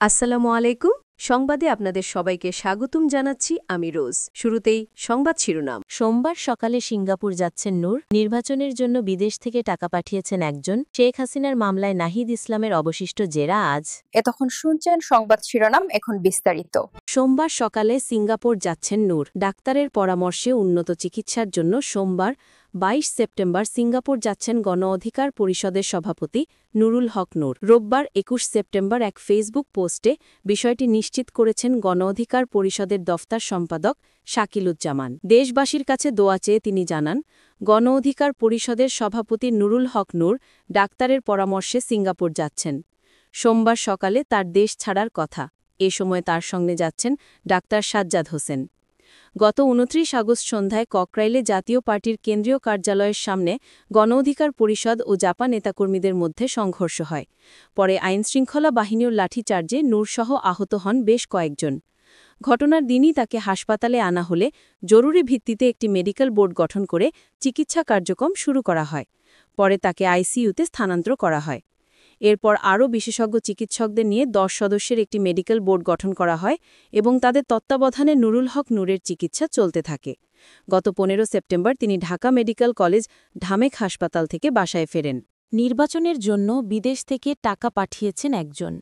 আসসালামু আলাইকুম। সংবাদে আপনাদের সবাইকে স্বাগতম জানাচ্ছি আমি রোজ। শুরুতেই সংবাদ শিরোনাম। সোমবার সকালে সিঙ্গাপুর যাচ্ছেন নূর। নির্বাচনের জন্য বিদেশ থেকে টাকা পাঠিয়েছেন একজন। শেখ হাসিনার মামলায় নাহিদ ইসলামের অবশিষ্ট জেরা আজ। এতক্ষণ শুনছেন সংবাদ শিরোনাম, এখন বিস্তারিত। সোমবার সকালে সিঙ্গাপুর যাচ্ছেন নূর। ডাক্তারের পরামর্শে উন্নত চিকিৎসার জন্য সোমবার ২২ সেপ্টেম্বর সিঙ্গাপুর যাচ্ছেন গণ অধিকার পরিষদের সভাপতি নুরুল হক নূর। রোববার ২১ সেপ্টেম্বর এক ফেসবুক পোস্টে বিষয়টি নিশ্চিত করেছেন গণ অধিকার পরিষদের দফতর সম্পাদক শাকিলুজ্জামান। দেশবাসীর কাছে দোয়া চেয়ে তিনি জানান, গণ অধিকার পরিষদের সভাপতি নুরুল হক নূর ডাক্তারের পরামর্শে সিঙ্গাপুর যাচ্ছেন। সোমবার সকালে তার দেশ ছাড়ার কথা। এ সময় তার সঙ্গে যাচ্ছেন ডাক্তার সাজ্জাদ হোসেন। গত ২৯ আগস্ট সন্ধ্যায় ককরাইলে জাতীয় পার্টির কেন্দ্রীয় কার্যালয়ের সামনে গণ অধিকার পরিষদ ও জাপা নেতাকর্মীদের মধ্যে সংঘর্ষ হয়। পরে আইনশৃঙ্খলা বাহিনীর লাঠিচার্জে নূরসহ আহত হন বেশ কয়েকজন। ঘটনার দিনই তাকে হাসপাতালে আনা হলে জরুরি ভিত্তিতে একটি মেডিকেল বোর্ড গঠন করে চিকিৎসা কার্যক্রম শুরু করা হয়। পরে তাকে আইসিইউতে স্থানান্তর করা হয়। এরপর আরও বিশেষজ্ঞ চিকিৎসকদের নিয়ে ১০ সদস্যের একটি মেডিকেল বোর্ড গঠন করা হয় এবং তাদের তত্ত্বাবধানে নুরুল হক নূরের চিকিৎসা চলতে থাকে। গত ১৫ সেপ্টেম্বর তিনি ঢাকা মেডিকেল কলেজ ঢামেক হাসপাতাল থেকে বাসায় ফেরেন। নির্বাচনের জন্য বিদেশ থেকে টাকা পাঠিয়েছেন একজন।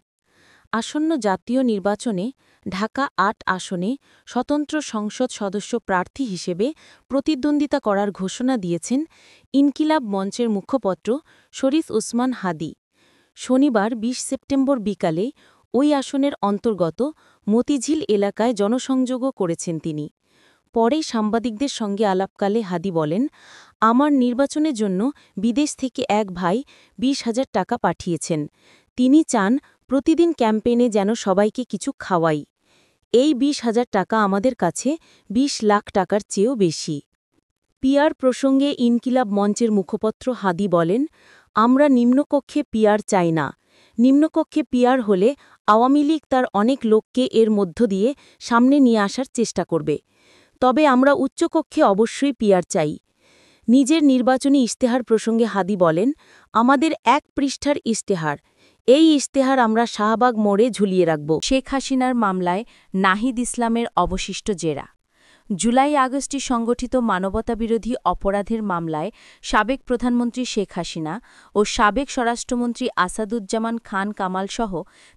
আসন্ন জাতীয় নির্বাচনে ঢাকা ৮ আসনে স্বতন্ত্র সংসদ সদস্য প্রার্থী হিসেবে প্রতিদ্বন্দ্বিতা করার ঘোষণা দিয়েছেন ইনকিলাব মঞ্চের মুখপত্র শরীফ ওসমান হাদি। শনিবার ২০ সেপ্টেম্বর বিকালে ওই আসনের অন্তর্গত মতিঝিল এলাকায় জনসংযোগও করেছেন তিনি। পরে সাংবাদিকদের সঙ্গে আলাপকালে হাদি বলেন, আমার নির্বাচনের জন্য বিদেশ থেকে এক ভাই ২০,০০০ টাকা পাঠিয়েছেন। তিনি চান প্রতিদিন ক্যাম্পেইনে যেন সবাইকে কিছু খাওয়াই। এই ২০,০০০ টাকা আমাদের কাছে ২০ লাখ টাকার চেয়েও বেশি। পিআর প্রসঙ্গে ইনকিলাব মঞ্চের মুখপত্র হাদি বলেন, আমরা নিম্নকক্ষে পিআর চাই না। নিম্নকক্ষে পিআর হলে আওয়ামী লীগ তার অনেক লোককে এর মধ্য দিয়ে সামনে নিয়ে আসার চেষ্টা করবে। তবে আমরা উচ্চকক্ষে অবশ্যই পিআর চাই। নিজের নির্বাচনী ইশতেহার প্রসঙ্গে হাদি বলেন, আমাদের ১ পৃষ্ঠার ইশতেহার। এই ইশতেহার আমরা শাহবাগ মোড়ে ঝুলিয়ে রাখব। শেখ হাসিনার মামলায় নাহিদ ইসলামের অবশিষ্ট জেরা। জুলাই আগস্টে সংগঠিত মানবতাবিরোধী অপরাধের মামলায় সাবেক প্রধানমন্ত্রী শেখ হাসিনা ও সাবেক স্বরাষ্ট্রমন্ত্রী আসাদুজ্জামান খান কামালসহ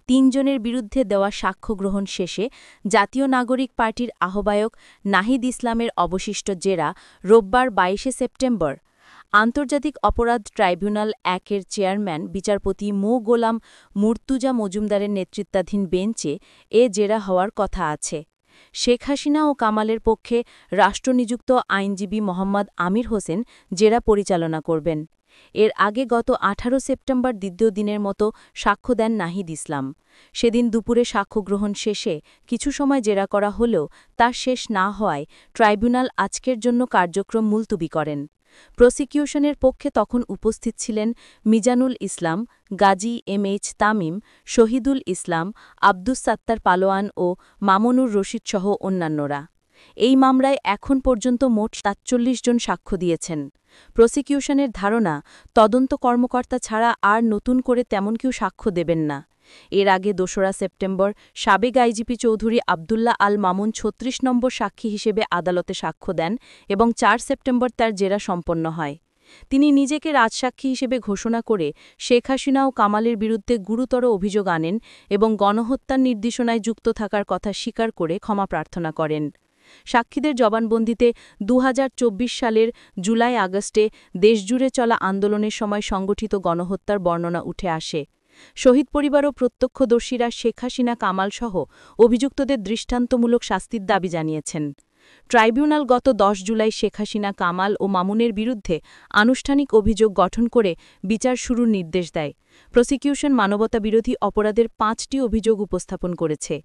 ৩ জনের বিরুদ্ধে দেওয়া সাক্ষ্য গ্রহণ শেষে জাতীয় নাগরিক পার্টির আহ্বায়ক নাহিদ ইসলামের অবশিষ্ট জেরা রোববার ২২ সেপ্টেম্বর। আন্তর্জাতিক অপরাধ ট্রাইব্যুনাল ১-এর চেয়ারম্যান বিচারপতি মো গোলাম মুর্তুজা মজুমদারের নেতৃত্বাধীন বেঞ্চে এ জেরা হওয়ার কথা আছে। শেখ হাসিনা ও কামালের পক্ষে রাষ্ট্রনিযুক্ত আইনজীবী মোহাম্মদ আমির হোসেন জেরা পরিচালনা করবেন। এর আগে গত ১৮ সেপ্টেম্বর দ্বিতীয় দিনের মতো সাক্ষ্য দেন নাহিদ ইসলাম। সেদিন দুপুরে সাক্ষ্য গ্রহণ শেষে কিছু সময় জেরা করা হলেও তা শেষ না হওয়ায় ট্রাইব্যুনাল আজকের জন্য কার্যক্রম মুলতবি করেন। প্রসিকিউশনের পক্ষে তখন উপস্থিত ছিলেন মিজানুল ইসলাম, গাজী এমএইচ তামিম, শহীদুল ইসলাম, আব্দুস সাত্তার পালোয়ান ও মামুনুর রশিদসহ অন্যান্যরা। এই মামলায় এখন পর্যন্ত মোট ৪৭ জন সাক্ষ্য দিয়েছেন। প্রসিকিউশনের ধারণা, তদন্ত কর্মকর্তা ছাড়া আর নতুন করে তেমন কেউ সাক্ষ্য দেবেন না। এর আগে ২রা সেপ্টেম্বর সাবেক আইজিপি চৌধুরী আবদুল্লাহ আল মামুন ৩৬ নম্বর সাক্ষী হিসেবে আদালতে সাক্ষ্য দেন এবং ৪ সেপ্টেম্বর তার জেরা সম্পন্ন হয়। তিনি নিজেকে রাজসাক্ষী হিসেবে ঘোষণা করে শেখ হাসিনা ও কামালের বিরুদ্ধে গুরুতর অভিযোগ আনেন এবং গণহত্যার নির্দেশনায় যুক্ত থাকার কথা স্বীকার করে ক্ষমা প্রার্থনা করেন। সাক্ষীদের জবানবন্দিতে ২০২৪ সালের জুলাই-আগস্টে দেশজুড়ে চলা আন্দোলনের সময় সংগঠিত গণহত্যার বর্ণনা উঠে আসে। শহীদ পরিবার ও প্রত্যক্ষদর্শীরা শেখ হাসিনা কামালসহ অভিযুক্তদের দৃষ্টান্তমূলক শাস্তির দাবি জানিয়েছেন। ট্রাইব্যুনাল গত ১০ জুলাই শেখ হাসিনা কামাল ও মামুনের বিরুদ্ধে আনুষ্ঠানিক অভিযোগ গঠন করে বিচার শুরুর নির্দেশ দেয়। প্রসিকিউশন মানবতাবিরোধী অপরাধের 5টি অভিযোগ উপস্থাপন করেছে।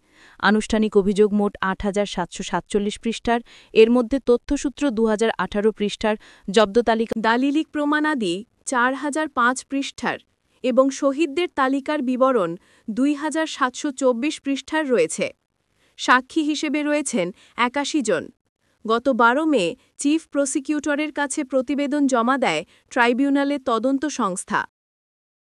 আনুষ্ঠানিক অভিযোগ মোট ৮৭৪৭ পৃষ্ঠার, এর মধ্যে তথ্যসূত্র ২০১৮ পৃষ্ঠার, জব্দ তালিকা দালিলিক প্রমাণাদি ৪০০৫ পৃষ্ঠার এবং শহীদদের তালিকার বিবরণ ২৭২৪ পৃষ্ঠার রয়েছে। সাক্ষী হিসেবে রয়েছেন ৮১ জন। গত ১২ মে চিফ প্রসিকিউটরের কাছে প্রতিবেদন জমা দেয় ট্রাইব্যুনালের তদন্ত সংস্থা।